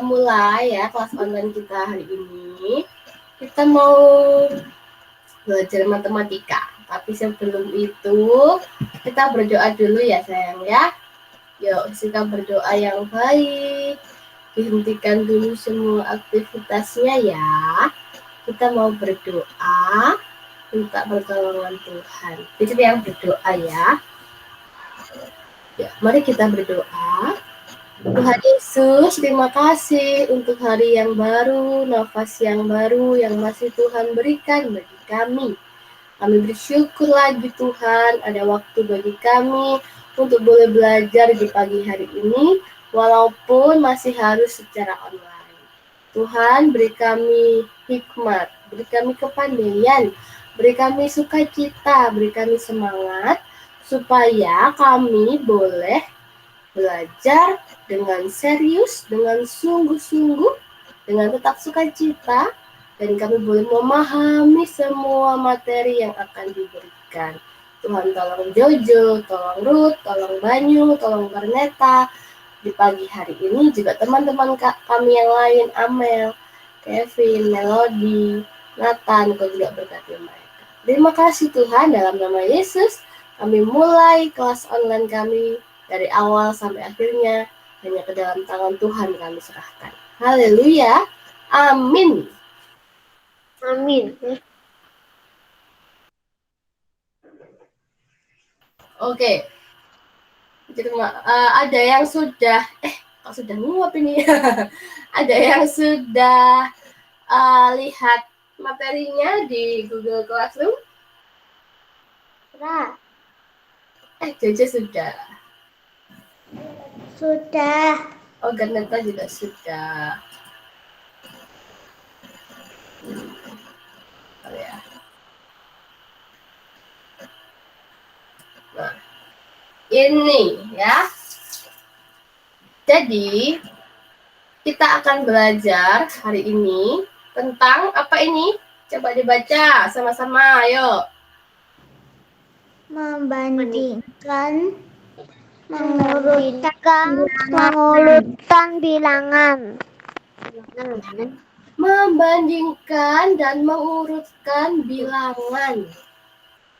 mulai ya kelas online kita hari ini. Kita mau belajar matematika. Tapi sebelum itu kita berdoa dulu ya sayang ya. Yuk kita berdoa yang baik. Dihentikan dulu semua aktivitasnya ya. Kita mau berdoa, minta pertolongan Tuhan. Jadi yang berdoa ya. Ya, mari kita berdoa. Tuhan Yesus, terima kasih untuk hari yang baru, nafas yang baru yang masih Tuhan berikan bagi kami. Kami bersyukur lagi Tuhan, ada waktu bagi kami untuk boleh belajar di pagi hari ini, walaupun masih harus secara online. Tuhan, beri kami hikmat, beri kami kepandaian, beri kami sukacita, beri kami semangat, supaya kami boleh belajar dengan serius, dengan sungguh-sungguh, dengan tetap sukacita, dan kami boleh memahami semua materi yang akan diberikan. Tuhan tolong Jojo, tolong Ruth, tolong Banyu, tolong Berneta. Di pagi hari ini juga teman-teman kami yang lain, Amel, Kevin, Melody, Nathan, kau juga berkati mereka. Terima kasih Tuhan, dalam nama Yesus, kami mulai kelas online kami dari awal sampai akhirnya, hanya ke dalam tangan Tuhan kami serahkan. Haleluya, amin. Amin. Oke. Jadi, ada yang sudah, sudah nguap ini. Ada yang sudah lihat materinya di Google Classroom? Sudah. Jojo sudah. Sudah. Oh, Garneta juga sudah. Ya. Nah, ini ya. Jadi, kita akan belajar hari ini tentang apa ini? Coba dibaca sama-sama, ayo. Membandingkan, mengurutkan bilangan. Membandingkan dan mengurutkan bilangan.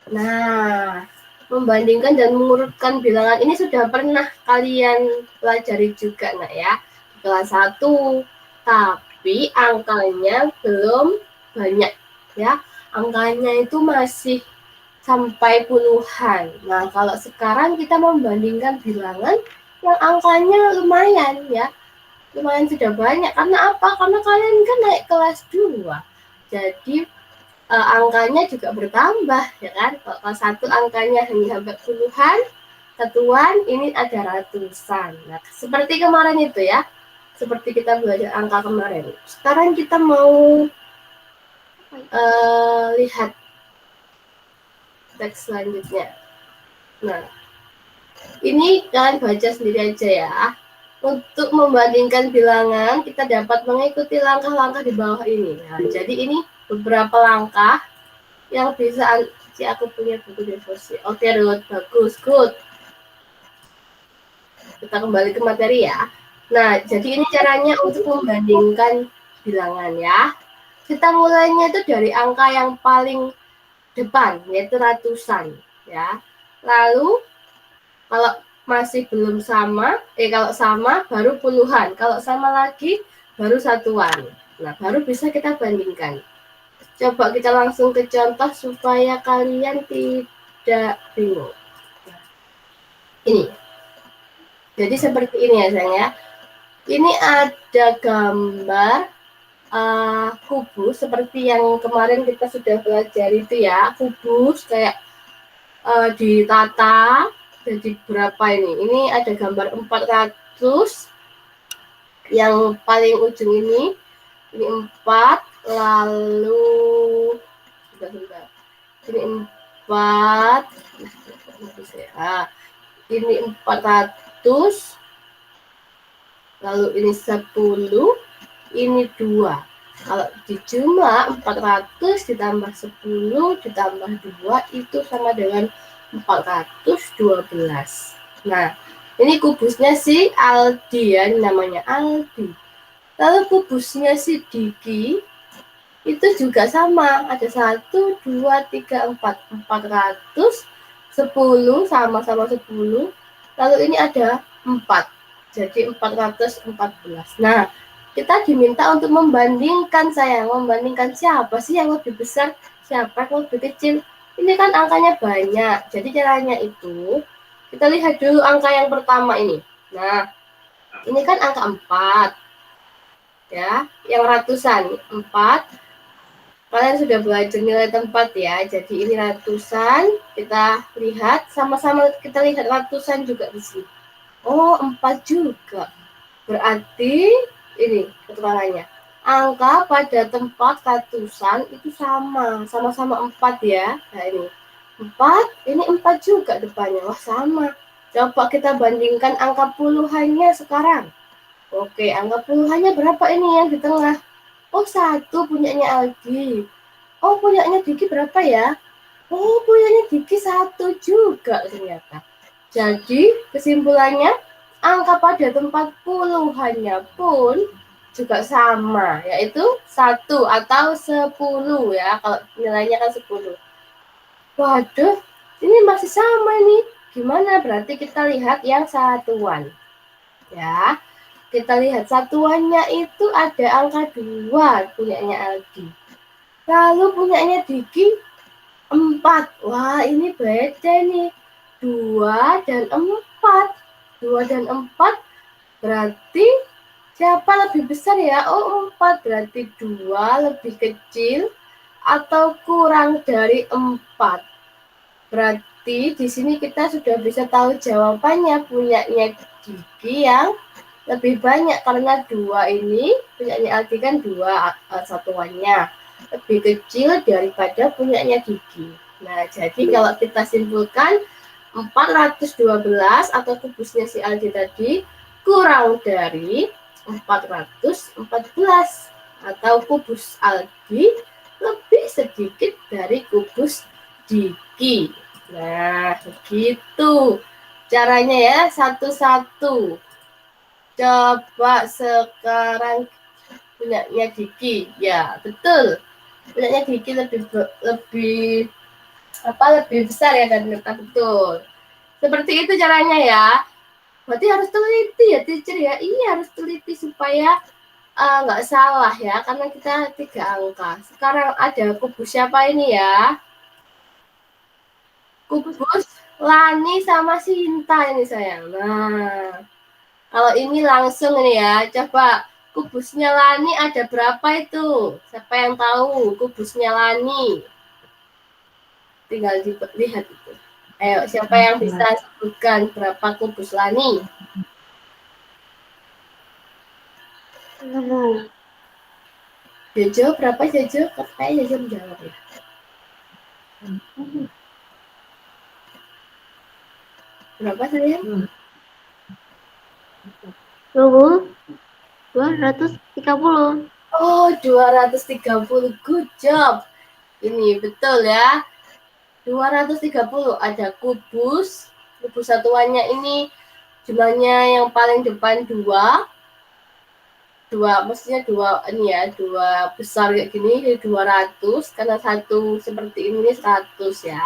Nah, membandingkan dan mengurutkan bilangan ini sudah pernah kalian pelajari juga nak ya, di kelas 1. Tapi angkanya belum banyak ya. Angkanya itu masih sampai puluhan. Nah, kalau sekarang kita membandingkan bilangan yang angkanya lumayan ya. Lumayan sudah banyak. Karena apa? Karena kalian kan naik kelas 2. Jadi angkanya juga bertambah ya kan. Kalau satu angkanya hanya sampai puluhan, satuan ini ada ratusan. Nah, seperti kemarin itu ya. Seperti kita belajar angka kemarin. Sekarang kita mau lihat teks selanjutnya. Nah, ini kalian baca sendiri aja ya. Untuk membandingkan bilangan, kita dapat mengikuti langkah-langkah di bawah ini. Nah, jadi ini beberapa langkah yang bisa aku punya buku devosi. Oke, Ruth, bagus, good. Kita kembali ke materi ya. Nah, jadi ini caranya untuk membandingkan bilangan ya. Kita mulainya itu dari angka yang paling depan, yaitu ratusan ya. Lalu kalau masih belum sama, kalau sama baru puluhan. Kalau sama lagi baru satuan. Nah, baru bisa kita bandingkan. Coba kita langsung ke contoh supaya kalian tidak bingung. Nah, ini. Jadi seperti ini ya sayang ya. Ini ada gambar kubus seperti yang kemarin kita sudah pelajari itu ya. Kubus kayak ditata jadi berapa ini? Ini ada gambar 400. Yang paling ujung ini 4, lalu sebentar. Ini 4. Ini 400. Lalu ini 10, ini 2. Kalau dijumlah 400 ditambah 10 ditambah 2 itu sama dengan 412. Nah, ini kubusnya si Aldi ya, namanya Aldi. Lalu kubusnya si Diki itu juga sama, ada 1, 2, 3, 4, 410 sama-sama 10. Lalu ini ada 4, jadi 414. Nah, kita diminta untuk membandingkan sayang, membandingkan siapa sih yang lebih besar, siapa yang lebih kecil. Ini kan angkanya banyak, jadi caranya itu kita lihat dulu angka yang pertama ini. Nah, ini kan angka 4 ya, yang ratusan 4. Kalian sudah belajar nilai tempat ya, jadi ini ratusan. Kita lihat sama-sama, kita lihat ratusan juga di sini. Oh, 4 juga. Berarti ini keterangannya. Angka pada tempat ratusan itu sama-sama 4 ya. Nah ini 4, ini 4 juga depannya. Wah sama. Coba kita bandingkan angka puluhannya sekarang. Oke, angka puluhannya berapa ini yang di tengah? Oh, 1 punyanya Aldi. Oh, punyanya Diki berapa ya? Oh, punyanya Diki 1 juga ternyata. Jadi, kesimpulannya, angka pada tempat puluhannya pun juga sama, yaitu 1 atau 10 ya, kalau nilainya kan 10. Waduh, ini masih sama nih. Gimana? Berarti kita lihat yang satuan. Ya, kita lihat satuannya itu ada angka 2 punyanya Aldi. Lalu punyanya Diki 4. Wah, ini beda nih. 2 dan 4. 2 dan 4 berarti siapa lebih besar ya? Oh, 4 berarti 2 lebih kecil atau kurang dari 4. Berarti di sini kita sudah bisa tahu jawabannya, punyanya Diki yang lebih banyak karena 2 ini punyanya Aldi kan 2 satuannya lebih kecil daripada punyanya Diki. Nah, jadi kalau kita simpulkan 412 atau kubusnya si Aldi tadi kurang dari 414 atau kubus Aldi lebih sedikit dari kubus Diki. Nah, begitu caranya ya, satu-satu. Coba sekarang punyanya Diki. Ya, betul. Punyanya Diki lebih besar ya kan, betul. Seperti itu caranya ya. Berarti harus teliti ya teacher ya. Iya, harus teliti supaya nggak salah ya, karena kita 3 angka. Sekarang ada kubus siapa ini ya? Kubus Lani sama Sinta ini sayang. Nah, kalau ini langsung ini ya, coba kubusnya Lani ada berapa itu? Siapa yang tahu kubusnya Lani? Tinggal dilihat itu. Ayo, siapa yang bisa sebutkan berapa kubus Lani? Jojo, berapa Jojo? Katanya Jojo menjawab ya. Berapa sayang? 230. Oh, 230. Good job. Ini betul ya. 230 ada kubus. Kubus satuannya ini jumlahnya yang paling depan 2. Maksudnya 2 ini ya, 2 besar kayak gini, jadi 200. Karena satu seperti ini 100 ya.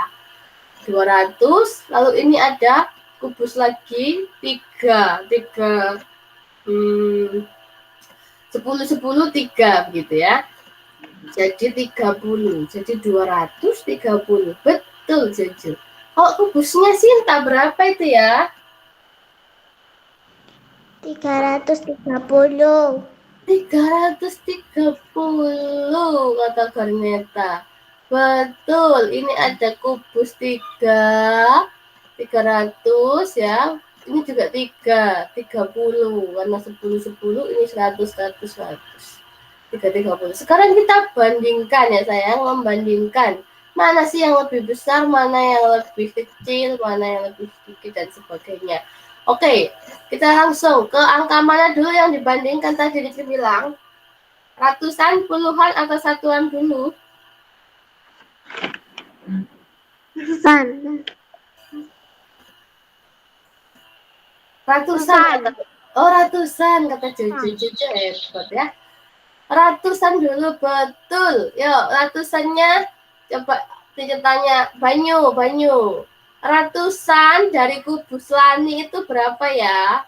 200. Lalu ini ada kubus lagi 3. 10, 10, 3 begitu ya. Jadi 30. Jadi 230. Betul, Jojo. Kalau kubusnya Sinta berapa itu ya? 330. 330 kata Garneta. Betul, ini ada kubus 300 ya. Ini juga 30 karena 10 10 ini 100 100 100. 330. Sekarang kita bandingkan ya sayang, membandingkan mana sih yang lebih besar, mana yang lebih kecil, mana yang lebih sedikit dan sebagainya. Oke, kita langsung ke angka mana dulu yang dibandingkan tadi dibilang? Ratusan, puluhan, atau satuan dulu? Ratusan. Ratusan. Oh, ratusan, kata Jojo hebat ya. Ratusan dulu, betul. Yuk, ratusannya coba tanya Banyu. Ratusan dari kubus Lani itu berapa ya?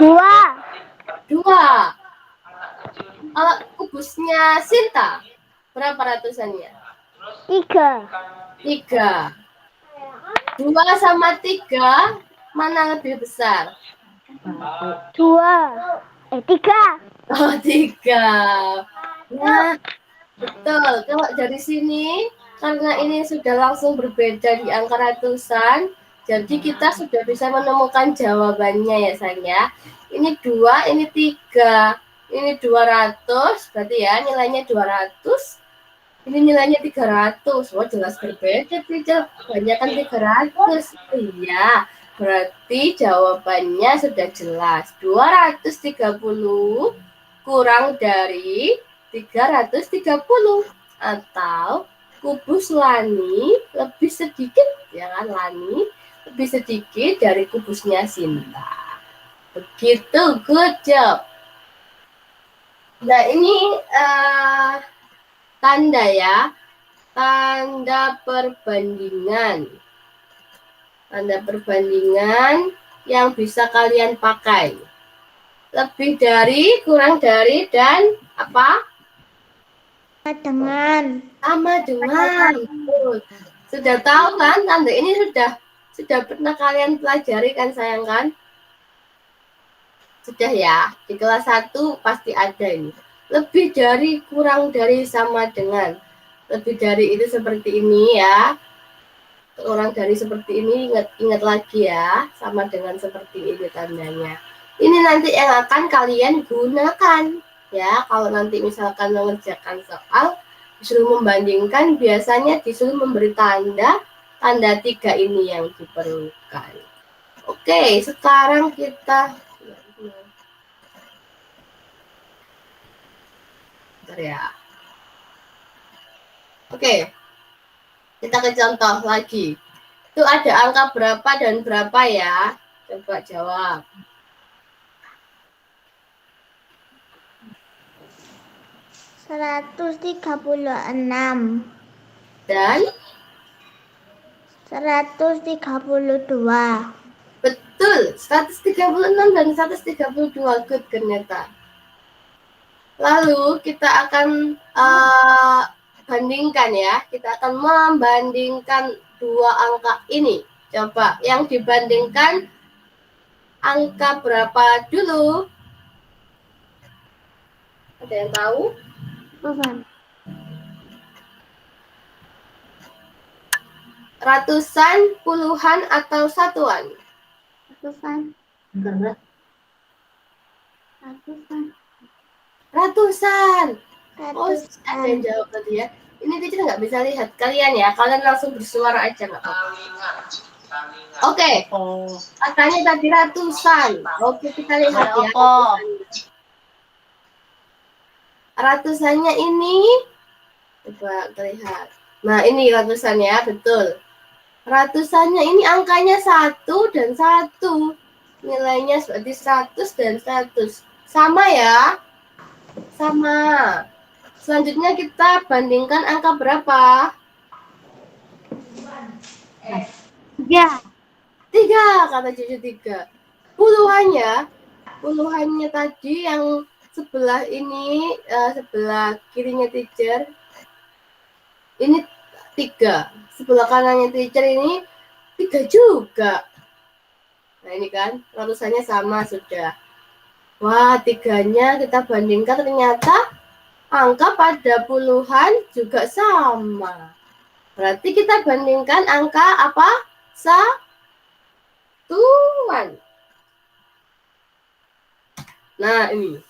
2. 2. Kalau kubusnya Sinta, berapa ratusannya? 3. 3. 2 sama 3, mana lebih besar? 2. 3. Oh, 3. Nah, betul. Kalau dari sini, karena ini sudah langsung berbeda di angka ratusan, jadi kita sudah bisa menemukan jawabannya ya sayang ya. Ini 2, ini 3. Ini 200, berarti ya nilainya 200. Ini nilainya 300. Wah, jelas berbeda, teacher. Banyak kan 300. Iya, berarti jawabannya sudah jelas. 230 kurang dari 330. Atau kubus Lani lebih sedikit, ya kan, Lani lebih sedikit dari kubusnya Sinta. Begitu, good job. Nah, ini tanda ya, tanda perbandingan. Tanda perbandingan yang bisa kalian pakai. Lebih dari, kurang dari, dan apa? Sama dengan. Sudah tahu kan tanda ini sudah pernah kalian pelajari kan sayang kan? Sudah ya, di kelas 1 pasti ada ini. Lebih dari, kurang dari, sama dengan. Lebih dari itu seperti ini ya. Kurang dari seperti ini, ingat lagi ya. Sama dengan seperti ini tandanya. Ini nanti yang akan kalian gunakan. Ya, kalau nanti misalkan mengerjakan soal, disuruh membandingkan, biasanya disuruh memberi tanda 3 ini yang diperlukan. Oke, sekarang kita bentar ya. Oke, kita ke contoh lagi. Itu ada angka berapa dan berapa ya? Coba jawab. $136 Dan 132. betul, 136 dan 132. Good ternyata. Lalu kita akan bandingkan ya. Kita akan membandingkan dua angka ini. Coba yang dibandingkan angka berapa dulu? Ada yang tahu? Ratusan, puluhan, atau satuan? Ratusan. Oh, ada yang jawab tadi ya. Ini teacher nggak bisa lihat kalian ya. Kalian langsung bersuara aja nggak apa-apa. Oke. Katanya tadi ratusan. Oke, kita lihat ya. Ratusannya ini, coba terlihat. Nah, ini ratusannya, betul. Ratusannya ini angkanya 1 dan 1. Nilainya seperti 100 dan 100. Sama ya? Sama. Selanjutnya kita bandingkan angka berapa? 3, kata Cucu 3. Puluhannya tadi yang sebelah ini, sebelah kirinya teacher, ini 3. Sebelah kanannya teacher ini 3 juga. Nah, ini kan ratusannya sama sudah. Wah, 3-nya kita bandingkan ternyata angka pada puluhan juga sama. Berarti kita bandingkan angka apa? Satuan. Nah, ini.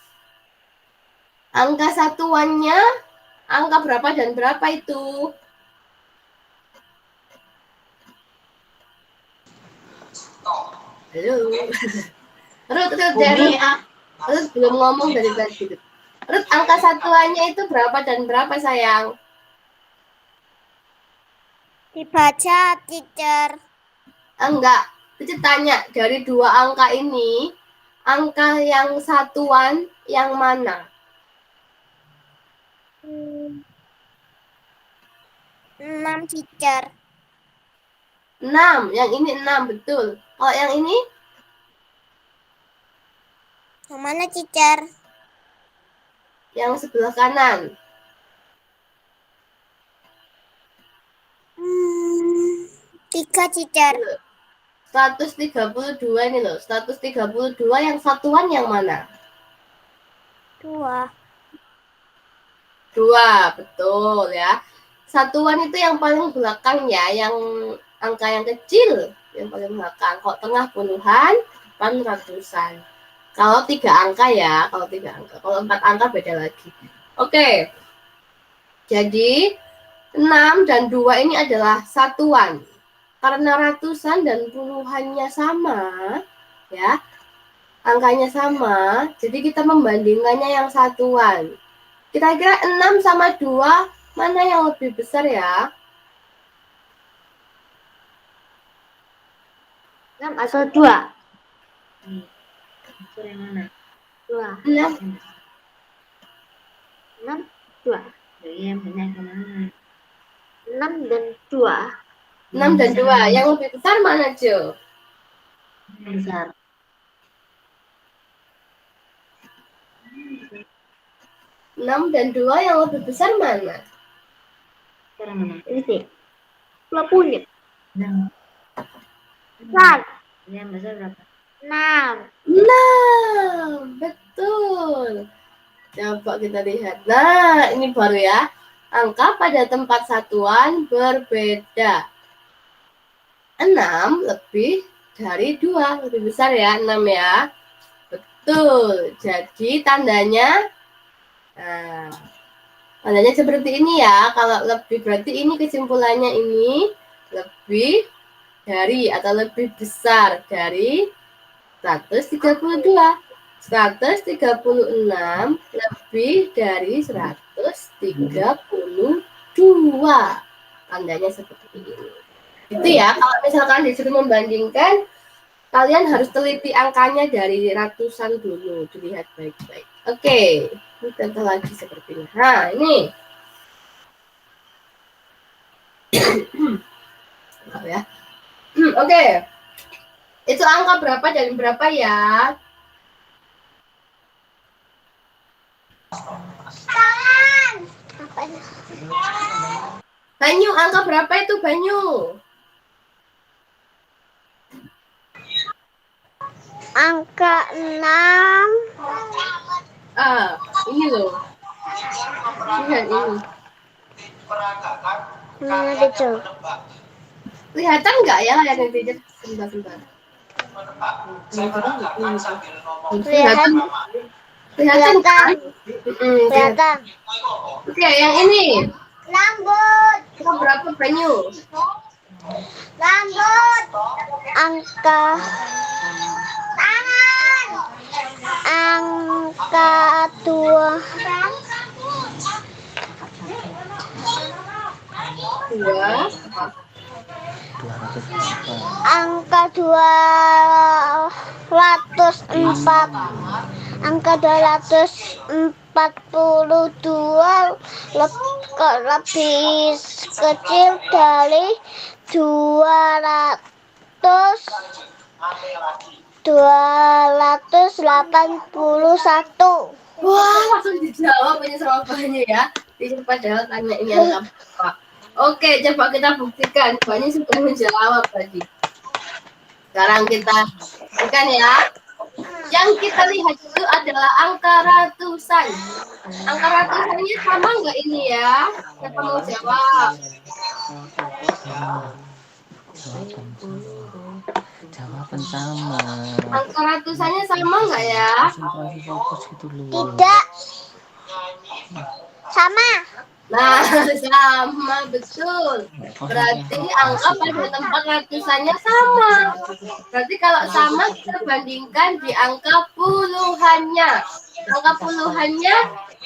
Angka satuannya, angka berapa dan berapa itu? Halo. Ruth, belum ngomong dari tadi. Ruth, angka satuannya itu berapa dan berapa, sayang? Dibaca, teacher. Enggak. Teacher tanya, dari dua angka ini, angka yang satuan yang mana? 6 teacher. 6, yang ini 6, betul. Kalau yang ini? Yang mana teacher? Yang sebelah kanan. 3 teacher. 132 ini loh. 132 yang satuan yang mana? 2. 2, betul ya. Satuan itu yang paling belakang ya, yang angka yang kecil yang paling belakang. Kalau tengah puluhan, depan ratusan. Kalau 3 angka ya, kalau 3 angka. Kalau 4 angka beda lagi. Oke. Jadi 6 dan 2 ini adalah satuan. Karena ratusan dan puluhannya sama, ya. Angkanya sama, jadi kita membandingkannya yang satuan. Kira-kira 6 sama 2, mana yang lebih besar ya? 6 atau 2? Yang mana? 2. 6. 6, 2. Jadi yang benar kemana? 6 dan 2. 6 dan 2, yang lebih besar mana, Jo? Yang besar. 6 dan 2 yang lebih besar mana? Sekarang mana? Ini sih. 20. Yang Besar. yang besar berapa? 6. 6, betul. Coba kita lihat. Nah, ini baru ya. Angka pada tempat satuan berbeda. 6 lebih dari 2, lebih besar ya, 6 ya. Betul. Jadi tandanya, nah, tandanya seperti ini ya. Kalau lebih berarti ini kesimpulannya ini lebih dari atau lebih besar dari 132. 136 lebih dari 132. Tandanya seperti ini. Itu ya, kalau misalkan disuruh membandingkan, kalian harus teliti angkanya dari ratusan dulu, dilihat baik-baik. Oke, ini contoh lagi seperti ini. Nah, ini. Ya. Oke. Itu angka berapa dan berapa ya? Banyu, angka berapa itu Banyu? Angka 6. Ah, ini loh. Lihat ini. Mana teacher? Kelihatan nggak ya layar netizen? Sebentar. Kelihatan. Kelihatan kan? Kelihatan. Oke, yang ini. Rambut. Angka berapa Banyu? Rambut. Angka. Tangan. Angka 2. 2. Angka 204. Angka 242 lebih kecil dari 281. Wah, langsung dijawab ini sama Banyu ya. Teacher padahal tanya ini angka berapa. Oke, coba kita buktikan. Banyu sudah menjawab tadi. Sekarang kita buktikan ya. Yang kita lihat itu adalah angka ratusan. Angka ratusannya sama nggak ini ya? Siapa mau jawab? Jawaban sama. Angka ratusannya sama nggak ya? Konsentrasi fokus gitu loh. Tidak. Sama. Nah, sama betul. Berarti angka pada tempat ratusannya sama. Berarti kalau sama kita bandingkan di angka puluhannya. Angka puluhannya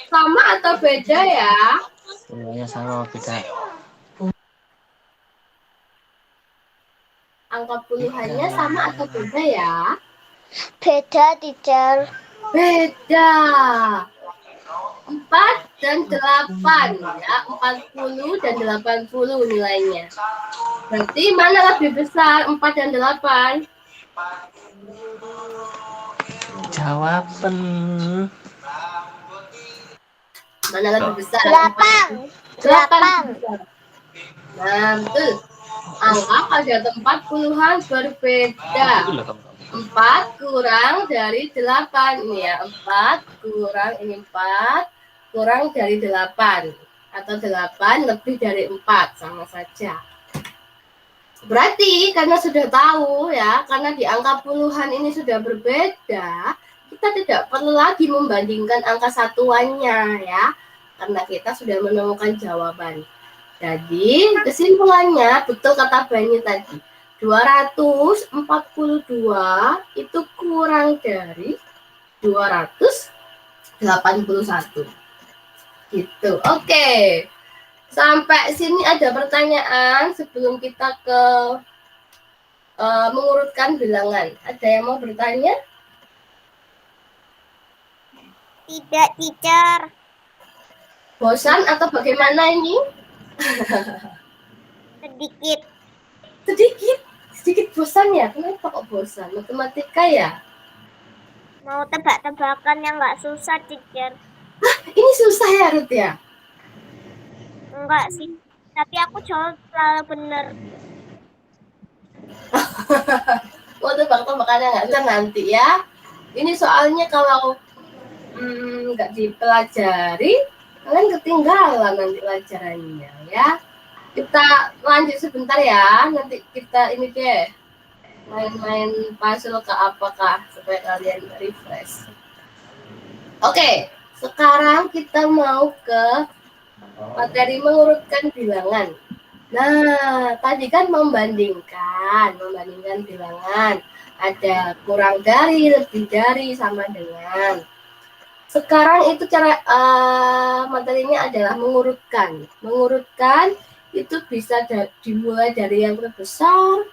sama atau beda ya? Puluhannya sama beda. Angka puluhannya sama atau beda ya? Beda, teacher. Beda. 4 dan 8 ya, 40 dan 80 nilainya. Berarti mana lebih besar, 4 dan 8? Jawaban. Mana lebih besar? 8. 8. Nah, betul. Angka pada tempat puluhan berbeda. 4 kurang dari 8 ini ya. 4 kurang ini 4 kurang dari 8 atau 8 lebih dari 4 sama saja. Berarti karena sudah tahu ya, karena di angka puluhan ini sudah berbeda, kita tidak perlu lagi membandingkan angka satuannya ya, karena kita sudah menemukan jawaban. Jadi kesimpulannya betul kata Bani tadi, 242 itu kurang dari 281. Gitu. Oke. Sampai sini ada pertanyaan sebelum kita ke mengurutkan bilangan. Ada yang mau bertanya? Tidak, teacher. Bosan atau bagaimana ini? Sedikit. Sedikit bosan ya? Kenapa kok bosan? Matematika ya? Mau tebak-tebakan yang nggak susah, teacher. Ini susah ya, Ruth ya? Enggak sih. Tapi aku jawab selalu bener. Mau tebak-tebakannya nggak bisa nanti ya. Ini soalnya kalau nggak dipelajari, kalian ketinggalan nanti pelajarannya ya. Kita lanjut sebentar ya. Nanti kita ini deh main-main puzzle ke apakah supaya kalian refresh. Oke, sekarang kita mau ke materi mengurutkan bilangan. Nah, tadi kan membandingkan bilangan. Ada kurang dari, lebih dari, sama dengan. Sekarang itu cara materinya adalah mengurutkan. Mengurutkan itu bisa dimulai dari yang terbesar,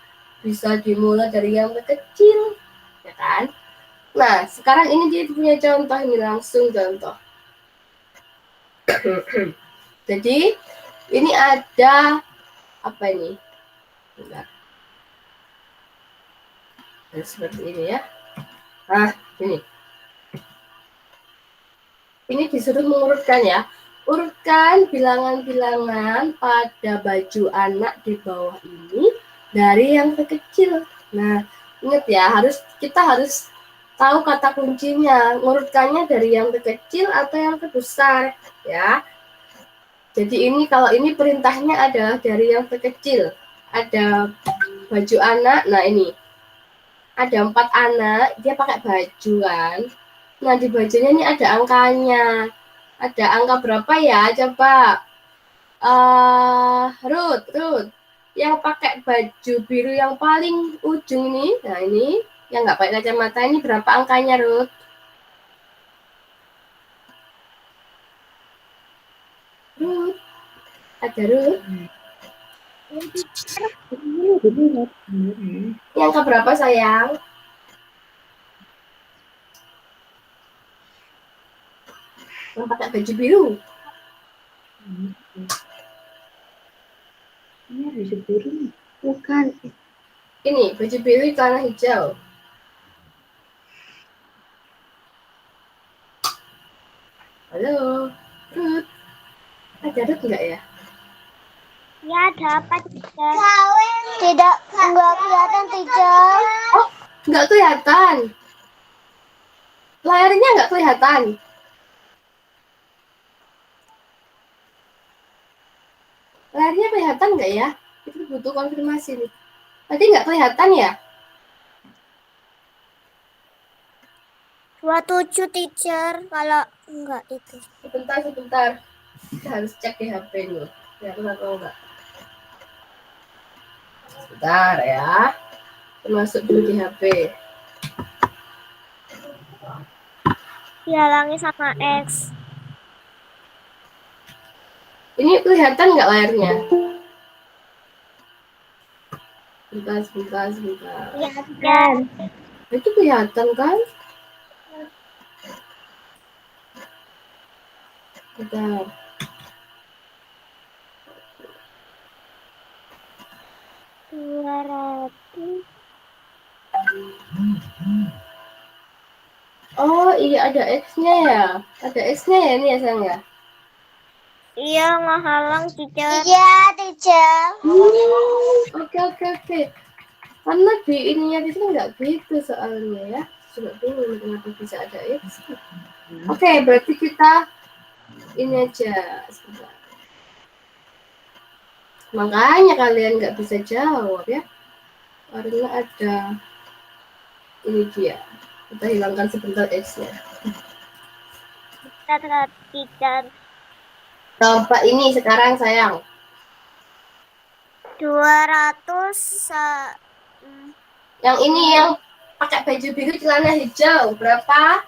bisa dimulai dari yang terkecil, ya kan? Nah, sekarang ini dia punya contoh ini, langsung contoh. Jadi ini ada apa ini? Bentar. Nah, seperti ini ya. Nah, ini. Ini disuruh mengurutkan ya. Urutkan bilangan-bilangan pada baju anak di bawah ini dari yang terkecil. Nah, ingat ya, kita harus tahu kata kuncinya. Ngurutkannya dari yang terkecil atau yang terbesar ya. Jadi ini kalau ini perintahnya adalah dari yang terkecil. Ada baju anak. Nah, ini ada 4 anak, dia pakai baju kan. Nah, di bajunya ini ada angkanya. Ada angka berapa ya? Coba. Ruth. Yang pakai baju biru yang paling ujung ini. Nah, ini. Yang nggak pakai kacamata ini berapa angkanya, Ruth? Ruth. Ada Ruth? Yang angka berapa, sayang? Yang pakai baju biru. Ini baju biru nih. Bukan. Ini baju biru celana hijau. Halo, Ruth. Ada Ruth nggak ya? Ya, dapat, teacher. Tidak, enggak kelihatan, teacher. Oh, nggak kelihatan. Layarnya nggak kelihatan. Layarnya kelihatan nggak ya? Itu butuh konfirmasi nih. Tadi nggak kelihatan ya? 27, teacher. Kalau enggak itu. Sebentar. Kita harus cek di HP nih. Kelihatan atau enggak? Sebentar ya. Masuk dulu di HP. Dihalangi sama X. Ini kelihatan nggak layarnya? Sebentar. Ya, teacher. Itu kelihatan kan? Bentar. Dua ratus. Oh iya, ada X-nya ya? Ada X-nya ya ini ya sayang ya? Iya, ngehalang teacher. Iya, teacher. Oke. Karena di ininya di sini nggak gitu soalnya ya. Coba dulu kenapa bisa ada X. Oke, berarti kita ini aja. Sebentar. Makanya kalian nggak bisa jawab ya. Karena ada ini dia. Kita hilangkan sebentar X-nya. Teacher. Coba ini sekarang sayang. 200. Yang ini yang pakai baju biru celana hijau berapa?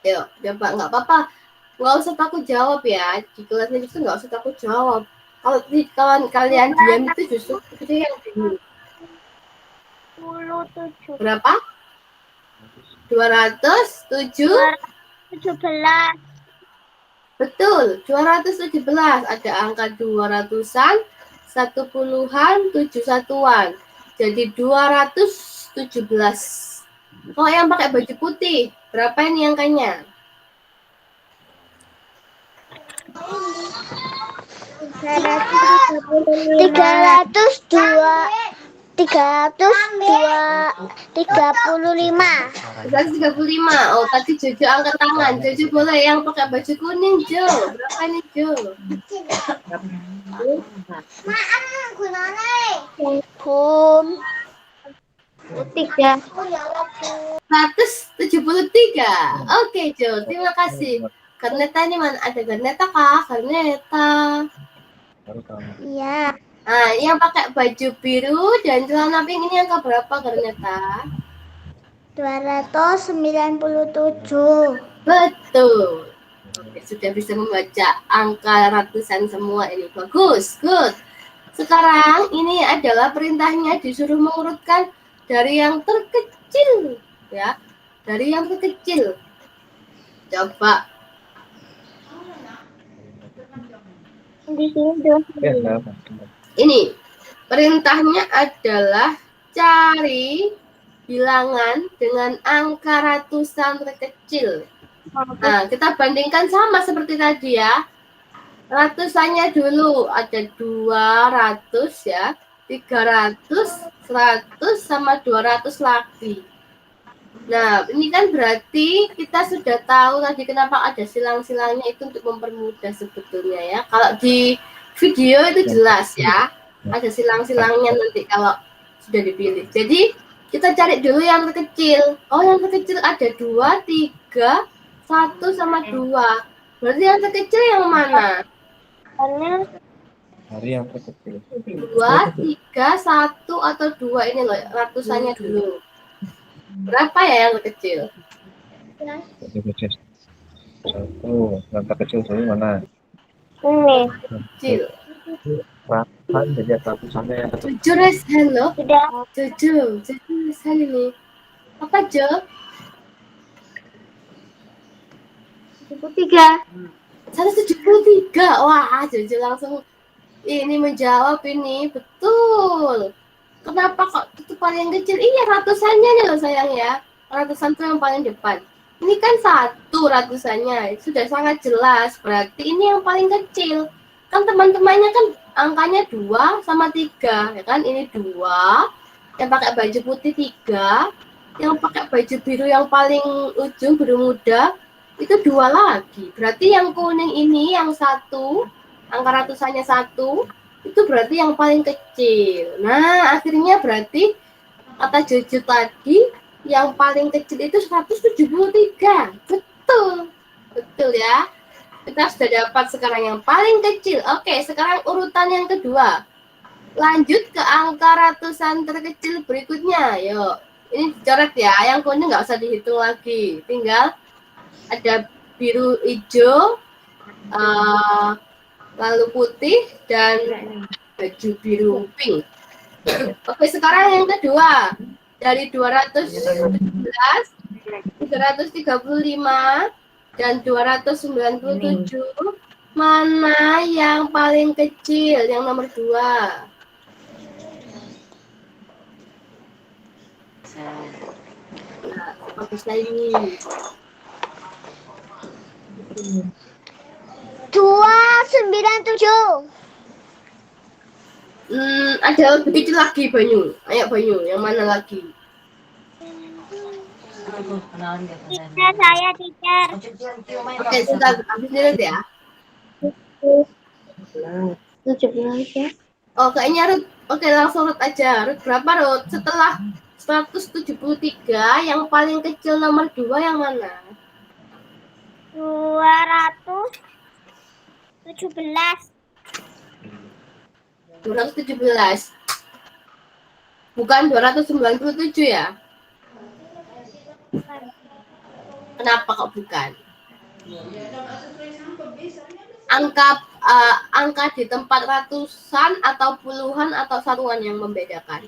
Yuk, coba nggak apa-apa. Nggak usah takut jawab ya. Di kelasnya justru nggak usah takut jawab. Kalau di kawan kalian diam itu justru itu yang bingung. 27. Berapa? 207? 17. Betul, 217. Ada angka 200-an, 1 puluhan, 7 satuan. Jadi 217. Kalau yang pakai baju putih, berapa ini angkanya? 302. 335. 135. Oh, tadi Jojo angkat tangan. Jojo boleh yang pakai baju kuning, Jo. Berapa ini, Jo? Hum. 3. 173. Oke, Jo. Terima kasih. Garneta ini mana? Ada garneta kah? Garneta. Iya. Nah, yang pakai baju biru dan celana pink ini angka berapa garneta? 297. Betul. Oke, sudah bisa membaca angka ratusan semua ini. Bagus, good. Sekarang ini adalah perintahnya disuruh mengurutkan dari yang terkecil, ya. Dari yang terkecil. Coba. Di sini Ini perintahnya adalah cari bilangan dengan angka ratusan terkecil. Nah, kita bandingkan sama seperti tadi ya. Ratusannya dulu ada 200 ya, 300, 100 sama 200 lagi. Nah, ini kan berarti kita sudah tahu tadi kenapa ada silang-silangnya itu untuk mempermudah sebetulnya ya. Kalau di video itu jelas ya, ada silang-silangnya nanti kalau sudah dipilih. Jadi kita cari dulu yang terkecil. Oh, yang terkecil ada 2, 3, 1 sama 2. Berarti yang terkecil yang mana? Hari yang terkecil. 2, 3, 1 atau 2 ini loh, ratusannya dulu. Berapa ya yang terkecil? Satu, yang terkecil dari mana? ini Kecil. Ratusan, jadi ratusannya yang terkecil. Jujur, hello. sudah Jojo, saya ini. Apa, Jo? 73. 173. Wah, Jojo langsung ini menjawab ini. Betul. Kenapa kok itu paling kecil? Iya, ratusannya nih loh sayang ya. Ratusan itu yang paling depan. Ini kan 1 ratusannya. Sudah sangat jelas. Berarti ini yang paling kecil. Kan teman-temannya kan angkanya 2 sama 3. Ya kan? Ini 2. Yang pakai baju putih 3. Yang pakai baju biru yang paling ujung, biru muda, itu 2 lagi. Berarti yang kuning ini yang 1, angka ratusannya 1, itu berarti yang paling kecil. Nah, akhirnya berarti kata Jojo tadi yang paling kecil itu 173. Betul. Betul ya. Kita sudah dapat sekarang yang paling kecil. Oke, sekarang urutan yang kedua. Lanjut ke angka ratusan terkecil berikutnya. Yuk. Ini dicoret ya. Yang kuning nggak usah dihitung lagi. Tinggal ada biru, hijau, lalu putih, dan baju biru pink. Oke, sekarang yang kedua. Dari 217, 335, dan 297, mana yang paling kecil? Yang nomor 2. Nah, bisa ini. 297. Ada lebih kecil lagi, Banyu. Ayo, Banyu, yang mana lagi? Teacher, saya teacher. Oke, sudah habis lihat ya. 17 ya. Oh, kayaknya Ruth. Oke, langsung Ruth aja. Ruth, berapa Ruth? Setelah 173, yang paling kecil nomor 2 yang mana? 217. 217. Bukan 297 ya? Kenapa kok bukan? Angka di tempat ratusan atau puluhan atau satuan yang membedakan?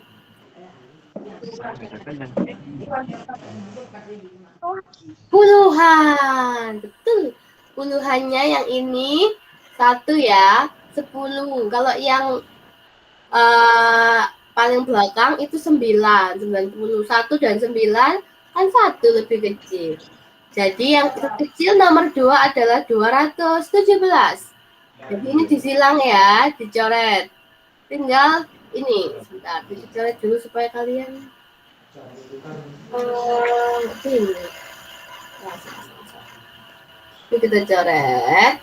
Puluhan, betul. Puluhannya yang ini 1 ya, 10. Kalau yang paling belakang itu 9, 91 dan 9 kan 1 lebih kecil. Jadi yang terkecil nomor 2 adalah 217. Jadi ini disilang ya, dicoret. Tinggal ini, sebentar, dicoret dulu supaya kalian ini. Ini kita coret.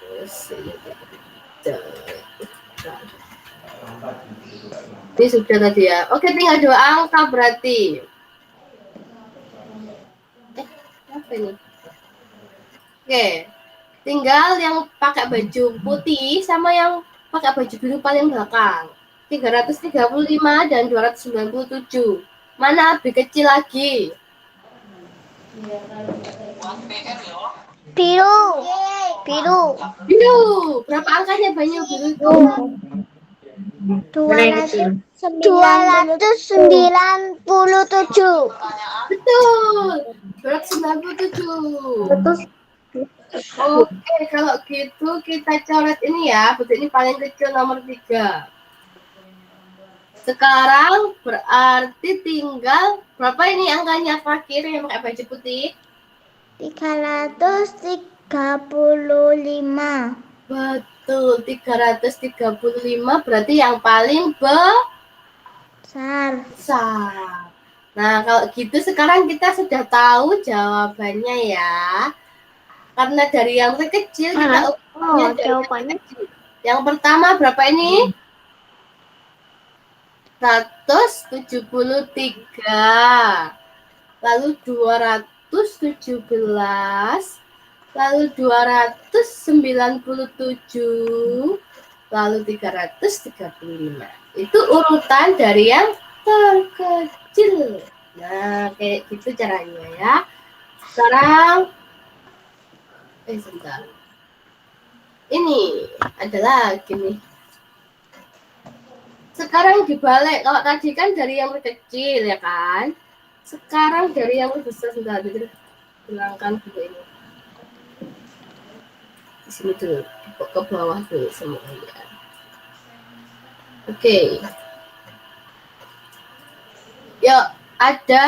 Terus ini ini sudah tadi ya. Oke, tinggal 2 angka berarti. Apa ini? Oke, tinggal yang pakai baju putih sama yang pakai baju biru paling belakang. 335 dan 297. Mana lebih kecil lagi? Biru. Biru. Biru. Berapa angkanya Banyu biru itu? 297. Betul. 297. Oke, kalau gitu kita coret ini ya. Berarti ini paling kecil nomor 3. Sekarang berarti tinggal berapa ini angkanya terakhir yang pakai baju putih? 335. Betul, 335 berarti yang paling besar. Nah, kalau gitu sekarang kita sudah tahu jawabannya ya. Karena dari yang terkecil kita ukurnya dari jawabannya. yang terkecil. Yang pertama berapa ini? 173. Lalu 217. Lalu 297. Lalu 335. Itu urutan dari yang terkecil. Nah, kayak gitu caranya ya. Sekarang sebentar. Ini adalah gini. Sekarang dibalik. Kalau tadi kan dari yang kecil ya kan. Sekarang dari yang besar sudah hilangkan dulu ini. Di sini dulu, ke bawah dulu semuanya. Oke. Yuk, ada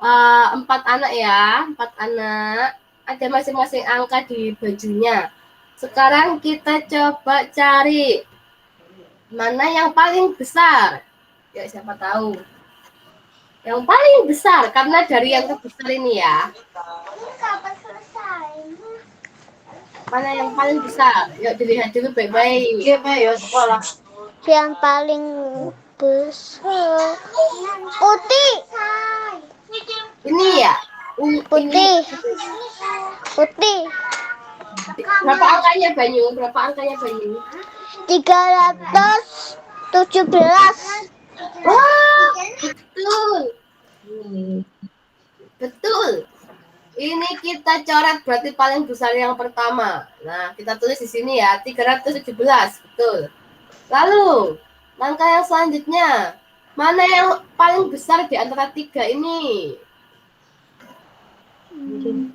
4 anak ya, 4 anak. Ada masing-masing angka di bajunya. Sekarang kita coba cari mana yang paling besar. Ya, siapa tahu. Yang paling besar, karena dari yang terbesar ini ya. Kapan selesai? Mana yang paling besar? Yuk dilihat dulu baik-baik. Yang paling besar. Putih. Ini ya. Putih. Putih. Berapa angkanya Banyu? Berapa angkanya Banyu? 317. Wah, betul. Betul. Ini kita coret berarti paling besar yang pertama. Nah, kita tulis di sini ya, 317. Betul. Lalu, langkah yang selanjutnya. Mana yang paling besar di antara 3 ini?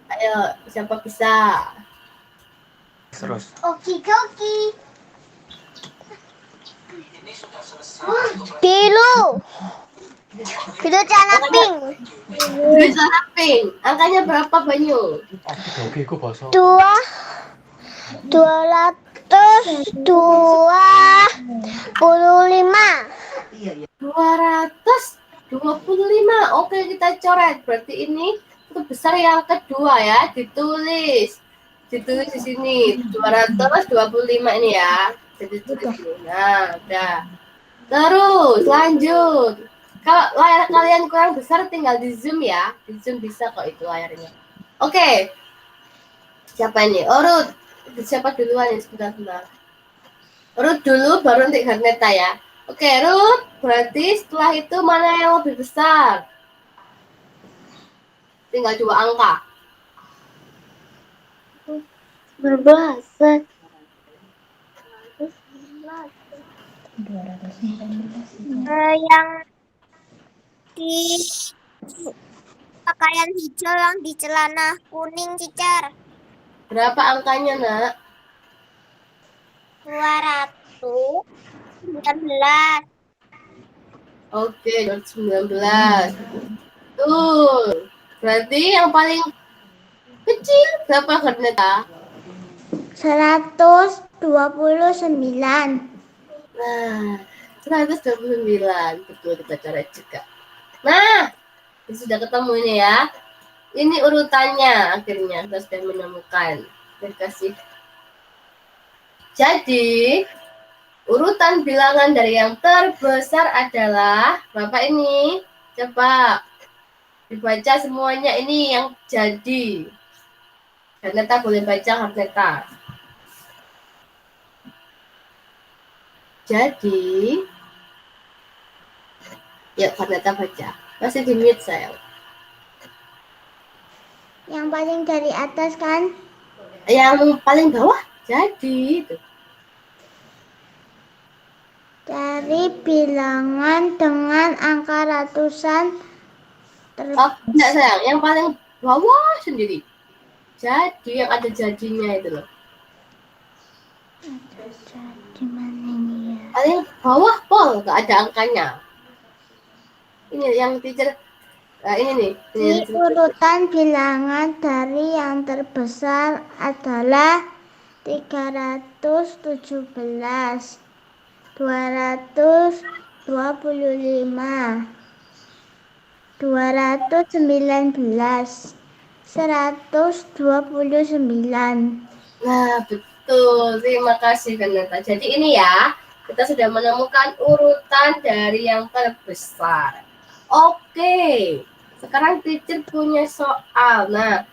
Ayo, siapa bisa? Terus. Oki-doki. Biru. Biru celana pink. Bisa pink. Angkanya berapa, Banyu? Oke, ku basa. 225. Oke, kita coret. Berarti ini besar yang kedua ya, ditulis di sini 225 ini ya. Jadi tulis ini. Nah, udah. Terus lanjut. Kalau layar kalian kurang besar tinggal di zoom ya. Di zoom bisa kok itu layarnya. Oke. Siapa ini? Urut. Siapa duluan ini? Sebentar. Urut dulu baru nanti Garneta ya. Oke, Ruth. Berarti setelah itu mana yang lebih besar? Tinggal 2 angka. 19. Yang di pakaian hijau yang di celana kuning, Cicer. Berapa angkanya, Nak? 219. Oke, 219. Tuh. Berarti yang paling kecil berapa, Garneta? 129. Nah, 129. Betul, kita coret juga. Nah, ini sudah ketemu ini ya. Ini urutannya akhirnya. Kita sudah menemukan. Terima kasih. Jadi, urutan bilangan dari yang terbesar adalah berapa ini? Coba dibaca semuanya ini yang jadi. Garneta boleh baca, Garneta. Jadi, yuk Garneta baca. Masih di mute sayang. Yang paling dari atas kan? Yang paling bawah jadi itu. Cari bilangan dengan angka ratusan Oh, enggak sayang, yang paling bawah sendiri. Jadi yang ada jadinya itu loh. di mana ini ya? Paling bawah pol, nggak ada angkanya. Ini yang teacher, ini nih. Ini Di urutan bilangan dari yang terbesar adalah 317, 225, 219, 129. Nah, betul. Terima kasih, Garneta. Jadi ini ya, kita sudah menemukan urutan dari yang terbesar. Oke, sekarang teacher punya soal. Nah,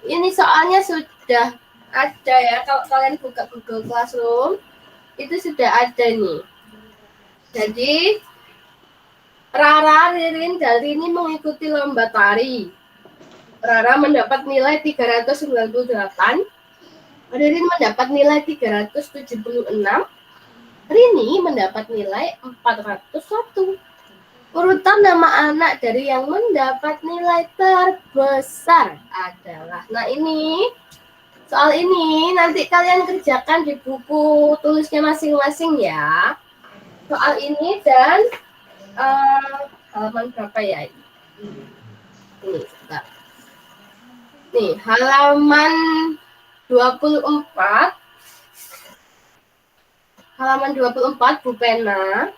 ini soalnya sudah ada ya. Kalau kalian buka Google Classroom, itu sudah ada nih. Jadi, Rara, Ririn, dan Rini mengikuti lomba tari. Rara mendapat nilai 398. Ririn mendapat nilai 376. Rini mendapat nilai 401. Urutan nama anak dari yang mendapat nilai terbesar adalah. Nah ini, soal ini nanti kalian kerjakan di buku tulisnya masing-masing ya. Soal ini dan halaman berapa ya? Ini, sebentar. Nih, halaman 24. Halaman 24 Bu Pena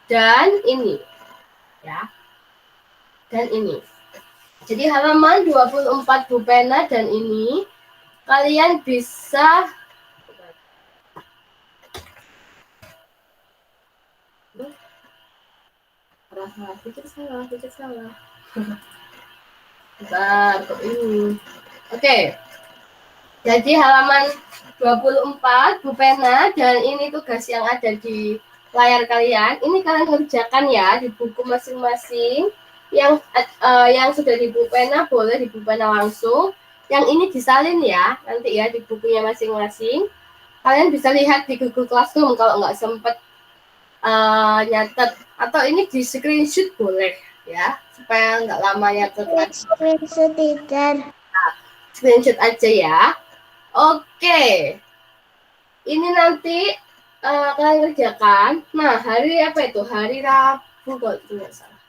dan ini ya. Dan ini. Jadi halaman 24 Bu Pena dan ini kalian bisa salah. Bentar, kok ini. Oke. Jadi halaman 24 Bu Pena dan ini tugas yang ada di layar kalian. Ini kalian kerjakan ya di buku masing-masing. Yang sudah di Bu Pena boleh di Bu Pena langsung. Yang ini disalin ya, nanti ya di bukunya masing-masing. Kalian bisa lihat di Google Classroom kalau nggak sempet nyatet, atau ini di screenshot boleh ya, supaya nggak lama nyatet. Screenshot teacher. Screenshot aja ya. Oke. Ini nanti kalian kerjakan. Nah, hari apa itu? Hari Rabu kalau tidak salah.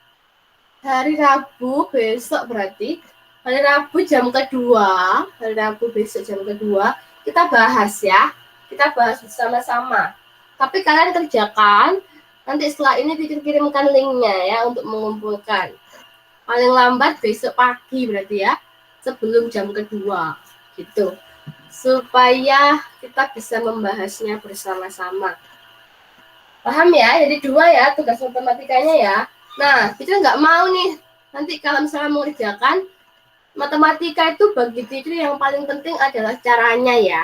Hari Rabu besok berarti. Hari Rabu jam kedua. Hari Rabu besok jam kedua. Kita bahas ya. Kita bahas bersama-sama. Tapi kalian kerjakan. Nanti setelah ini kirimkan linknya ya untuk mengumpulkan. Paling lambat besok pagi berarti ya. Sebelum jam kedua. Gitu. Supaya kita bisa membahasnya bersama-sama. Paham ya? Jadi 2 ya tugas matematikanya ya. Nah, kita nggak mau nih. Nanti kalau misalnya mau kerjakan, matematika itu bagi teacher yang paling penting adalah caranya ya.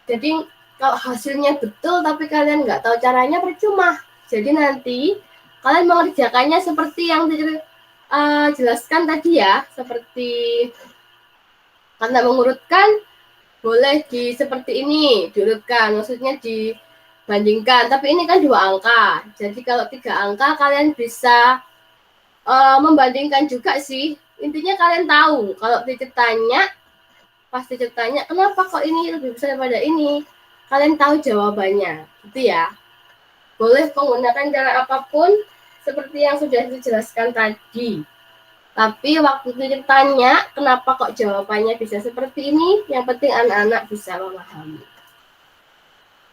Jadi kalau hasilnya betul tapi kalian nggak tahu caranya, percuma. Jadi nanti kalian mengerjakannya seperti yang teacher jelaskan tadi ya. Seperti karena mengurutkan, boleh seperti ini, diurutkan, maksudnya dibandingkan. Tapi ini kan 2 angka. Jadi kalau 3 angka kalian bisa membandingkan juga sih. Intinya kalian tahu, kalau teacher tanya, pas teacher tanya, kenapa kok ini lebih besar daripada ini? Kalian tahu jawabannya, gitu ya. Boleh menggunakan cara apapun, seperti yang sudah dijelaskan tadi. Tapi waktu teacher tanya, kenapa kok jawabannya bisa seperti ini? Yang penting anak-anak bisa memahami.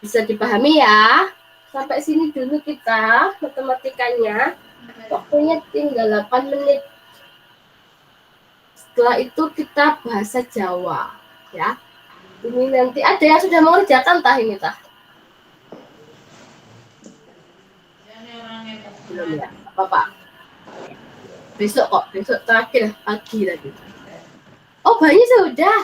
Bisa dipahami ya. Sampai sini dulu kita matematikanya. Waktunya tinggal 8 menit. Setelah itu kita bahasa Jawa. Ya. Ini nanti ada yang sudah mengerjakan tah ini tah? Belum ya? Apa-apa? Besok kok, besok terakhir pagi lagi. Oh, banyak sudah.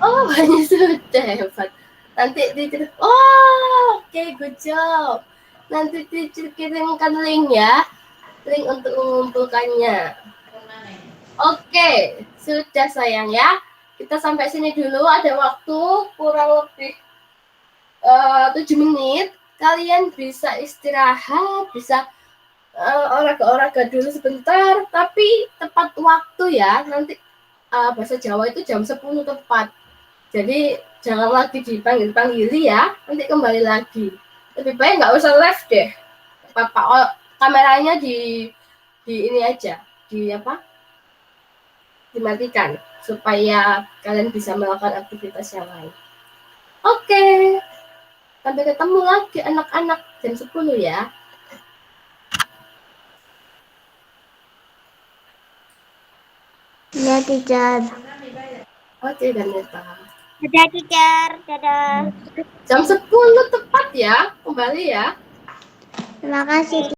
Oh, banyak sudah, hebat. Nanti teacher, oke, good job. Nanti teacher kirimkan link ya, link untuk mengumpulkannya. Oke, sudah sayang ya. Kita sampai sini dulu, ada waktu kurang lebih 7 menit. Kalian bisa istirahat, bisa olahraga dulu sebentar, tapi tepat waktu ya. Nanti bahasa Jawa itu jam 10 tepat. Jadi jangan lagi dipanggil-panggili ya. Nanti kembali lagi. Lebih baik nggak usah live deh. Kameranya di ini aja, dimatikan supaya kalian bisa melakukan aktivitas yang lain. Oke. Sampai ketemu lagi anak-anak jam 10 ya. Ya, teacher. Oke, Danita. Dadah, teacher. Dadah. Jam 10 tepat ya, kembali ya. Terima kasih.